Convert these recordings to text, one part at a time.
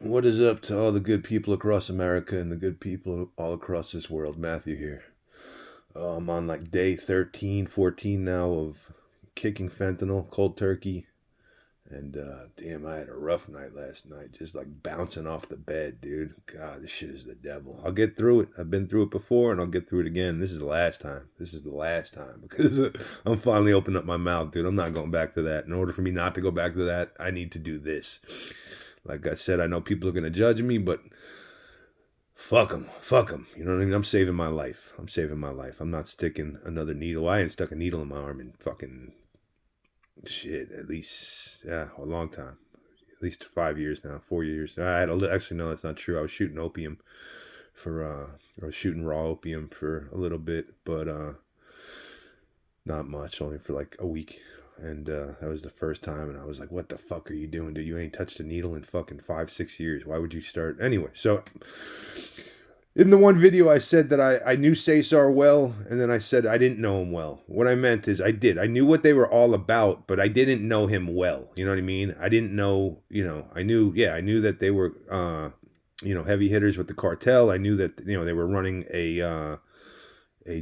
What is up to all the good people across America and the good people all across this world? Matthew here. I'm on like day 13, 14 now of kicking fentanyl, cold turkey. And damn, I had a rough night last night, just like bouncing off the bed, dude. God, this shit is the devil. I'll get through it. I've been through it before and I'll get through it again. This is the last time. This is the last time because I'm finally opening up my mouth, dude. I'm not going back to that. In order for me not to go back to that, I need to do this. Like I said, I know people are going to judge me, but fuck them. Fuck them. You know what I mean? I'm saving my life. I'm saving my life. I'm not sticking another needle. I ain't stuck a needle in my arm in fucking shit, at least, yeah, a long time. At least 5 years now, 4 years. I had actually, no, that's not true. I was shooting opium I was shooting raw opium for a little bit, but not much, only for like a week. And that was the first time, and I was like, "What the fuck are you doing, dude? You ain't touched a needle in fucking 5, 6 years. Why would you start anyway?" So, in the one video, I said that I knew Cesar well, and then I said I didn't know him well. What I meant is I did. I knew what they were all about, but I didn't know him well. You know what I mean? I didn't know. I knew. Yeah, I knew that they were, heavy hitters with the cartel. I knew that they were running a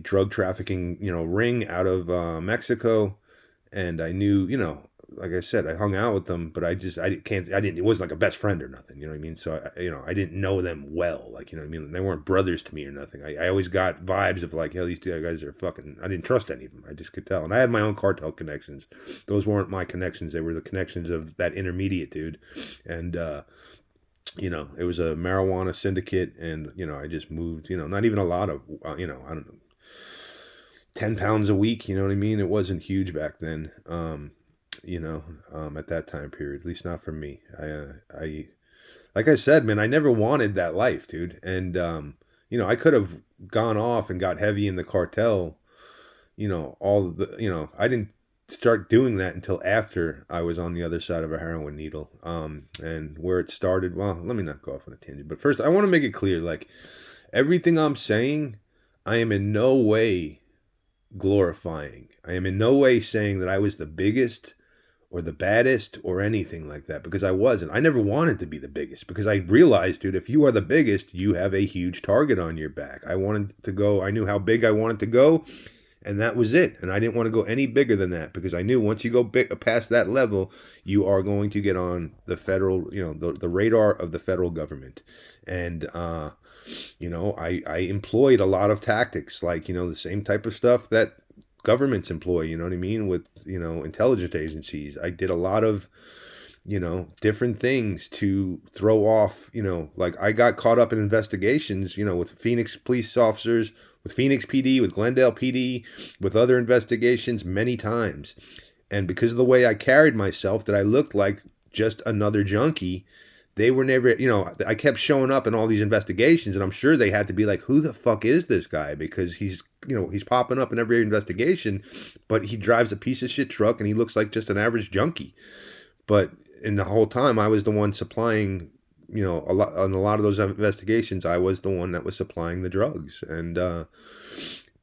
drug trafficking ring out of Mexico, and I knew like I said, I hung out with them, but I didn't, it wasn't like a best friend or nothing, you know what I mean? So I didn't know them well, like, you know what I mean? They weren't brothers to me or nothing. I always got vibes of like, hell, these two guys are fucking, I didn't trust any of them. I just could tell. And I had my own cartel connections. Those weren't my connections. They were the connections of that intermediate dude. And, it was a marijuana syndicate, and I just moved. Not even a lot of, I don't know, 10 pounds a week. You know what I mean? It wasn't huge back then. At that time period, at least not for me. I like I said, man, I never wanted that life, dude. And I could have gone off and got heavy in the cartel. I didn't start doing that until after I was on the other side of a heroin needle. And where it started, well, let me not go off on a tangent. But first, I want to make it clear, like everything I'm saying, I am in no way glorifying. I am in no way saying that I was the biggest or the baddest or anything like that, because I wasn't. I never wanted to be the biggest, because I realized, dude, if you are the biggest, you have a huge target on your back. I wanted to go, I knew how big I wanted to go, and that was it. And I didn't want to go any bigger than that, because I knew once you go past that level, you are going to get on the federal, the radar of the federal government. And I employed a lot of tactics, like the same type of stuff that governments employ, you know what I mean, with intelligence agencies. I did a lot of different things to throw off, like I got caught up in investigations, with Phoenix police officers, with Phoenix PD, with Glendale PD, with other investigations many times. And because of the way I carried myself, that I looked like just another junkie, they were never, I kept showing up in all these investigations, and I'm sure they had to be like, who the fuck is this guy? Because he's popping up in every investigation, but he drives a piece of shit truck and he looks like just an average junkie. But in the whole time, I was the one supplying, a lot on a lot of those investigations. I was the one that was supplying the drugs, and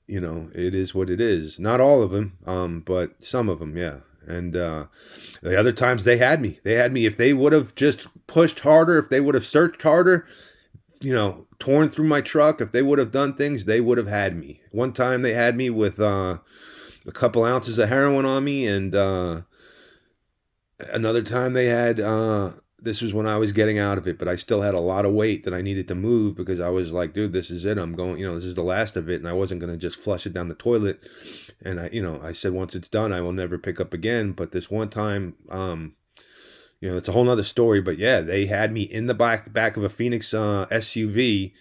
it is what it is. Not all of them, but some of them, yeah. And the other times they had me. They had me. If they would have just pushed harder, if they would have searched harder, torn through my truck, if they would have done things, they would have had me. One time they had me with a couple ounces of heroin on me, and another time they had this was when I was getting out of it, but I still had a lot of weight that I needed to move, because I was like, dude, this is it. I'm going, this is the last of it, and I wasn't going to just flush it down the toilet. And I said, once it's done, I will never pick up again. But this one time, it's a whole nother story, but yeah, they had me in the back of a Phoenix SUV,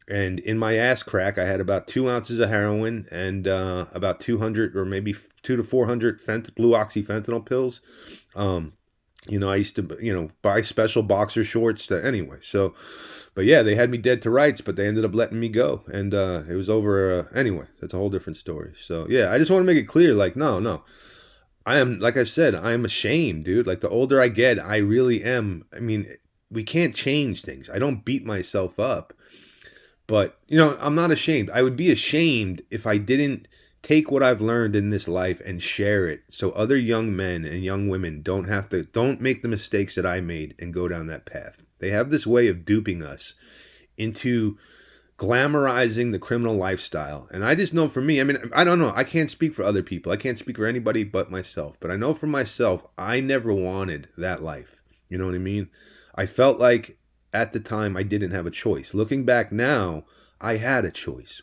and in my ass crack, I had about 2 ounces of heroin and about 200 or maybe 2 to 400 blue oxyfentanyl pills. I used to, buy special boxer shorts. Anyway, so, but yeah, they had me dead to rights, but they ended up letting me go, and it was over. Anyway, that's a whole different story. So yeah, I just want to make it clear, like, no, I am, like I said, I am ashamed, dude. Like the older I get, I really am. I mean, we can't change things. I don't beat myself up, but I'm not ashamed. I would be ashamed if I didn't take what I've learned in this life and share it so other young men and young women don't make the mistakes that I made and go down that path. They have this way of duping us into glamorizing the criminal lifestyle. And I just know for me, I mean, I don't know. I can't speak for other people. I can't speak for anybody but myself. But I know for myself, I never wanted that life. You know what I mean? I felt like at the time I didn't have a choice. Looking back now, I had a choice.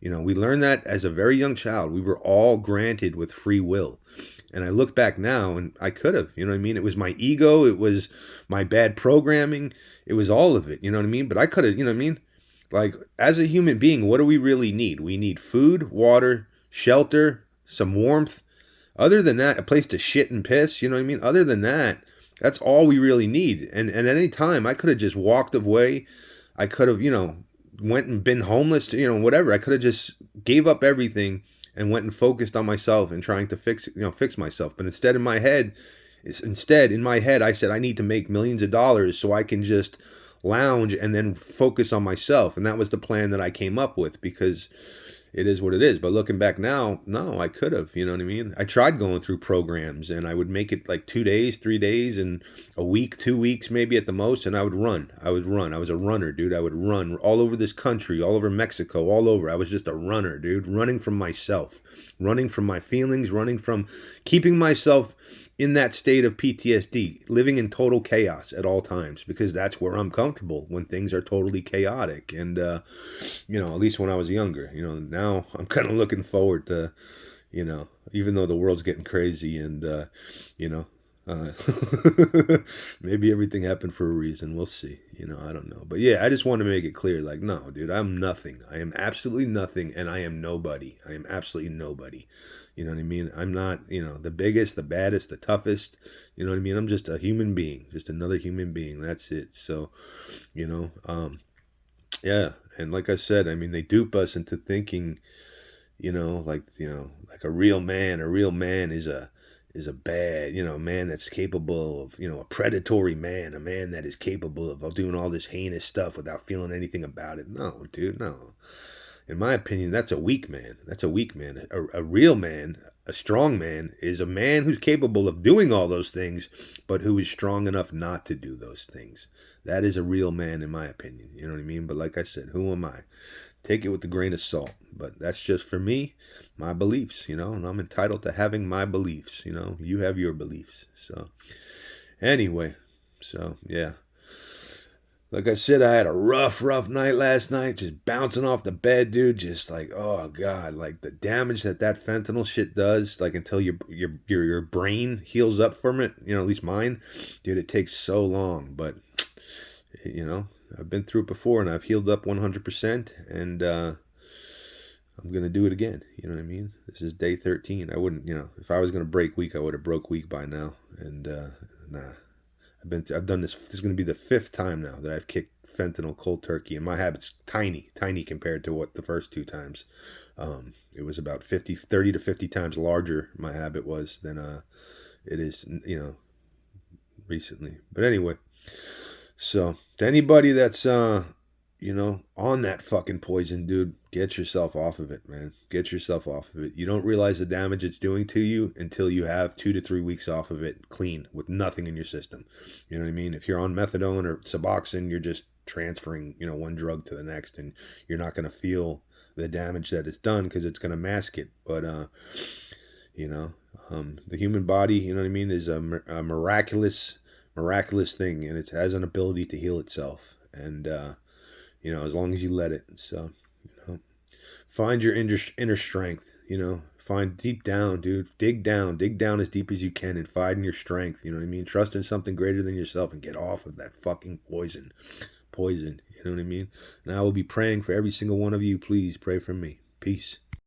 You know, we learned that as a very young child. We were all granted with free will. And I look back now and I could have, you know what I mean? It was my ego. It was my bad programming. It was all of it, you know what I mean? But I could have, you know what I mean? Like, as a human being, what do we really need? We need food, water, shelter, some warmth. Other than that, a place to shit and piss, you know what I mean? Other than that, that's all we really need. And at any time, I could have just walked away. I could have, you know, went and been homeless, you know, whatever. I could have just gave up everything and went and focused on myself and trying to fix myself. But instead, in my head, I said I need to make millions of dollars so I can just lounge and then focus on myself. And that was the plan that I came up with, because it is what it is. But looking back now, no, I could have, you know what I mean? I tried going through programs and I would make it like 2 days, 3 days, and a week, 2 weeks maybe at the most. And I would run. I was a runner, dude. I would run all over this country, all over Mexico, all over. I was just a runner, dude, running from myself, running from my feelings, running from keeping myself in that state of PTSD, living in total chaos at all times, because that's where I'm comfortable, when things are totally chaotic. And, you know, at least when I was younger, you know, now I'm kind of looking forward to, you know, even though the world's getting crazy and, you know, maybe everything happened for a reason. We'll see. You know, I don't know. But yeah, I just want to make it clear, like, no, dude, I'm nothing. I am absolutely nothing, and I am nobody. I am absolutely nobody. You know what I mean? I'm not, you know, the biggest, the baddest, the toughest. You know what I mean? I'm just a human being, just another human being. That's it. So, you know, yeah. And like I said, I mean, they dupe us into thinking, you know, like a real man is a bad, you know, a man that's capable of, you know, a predatory man, a man that is capable of doing all this heinous stuff without feeling anything about it. No, dude, no. In my opinion, that's a weak man. That's a weak man. A real man, a strong man, is a man who's capable of doing all those things, but who is strong enough not to do those things. That is a real man, in my opinion. You know what I mean? But like I said, who am I? Take it with a grain of salt. But that's just for me, my beliefs, you know, and I'm entitled to having my beliefs, you know. You have your beliefs. So, anyway, so, yeah. Like I said, I had a rough night last night, just bouncing off the bed, dude. Just like, oh God, like the damage that fentanyl shit does, like until your brain heals up from it. You know, at least mine, dude. It takes so long, but you know, I've been through it before, and I've healed up 100%, and I'm gonna do it again. You know what I mean? This is day 13. I wouldn't, you know, if I was gonna break week, I would have broke week by now, and nah. I've done this. This is going to be the 5th time now that I've kicked fentanyl cold turkey, and my habit's tiny compared to what the first 2 times. It was about 30 to 50 times larger. My habit was than it is, you know, recently. But anyway, so to anybody that's you know, on that fucking poison, dude, get yourself off of it, man. Get yourself off of it. You don't realize the damage it's doing to you until you have 2 to 3 weeks off of it clean with nothing in your system. You know what I mean? If you're on methadone or Suboxone, you're just transferring, you know, one drug to the next, and you're not going to feel the damage that it's done because it's going to mask it. But, you know, the human body, you know what I mean, is a miraculous thing, and it has an ability to heal itself. And, you know, as long as you let it. So, you know, find your inner strength, you know, find deep down, dude, dig down as deep as you can and find your strength. You know what I mean? Trust in something greater than yourself and get off of that fucking poison, you know what I mean? And I will be praying for every single one of you. Please pray for me. Peace.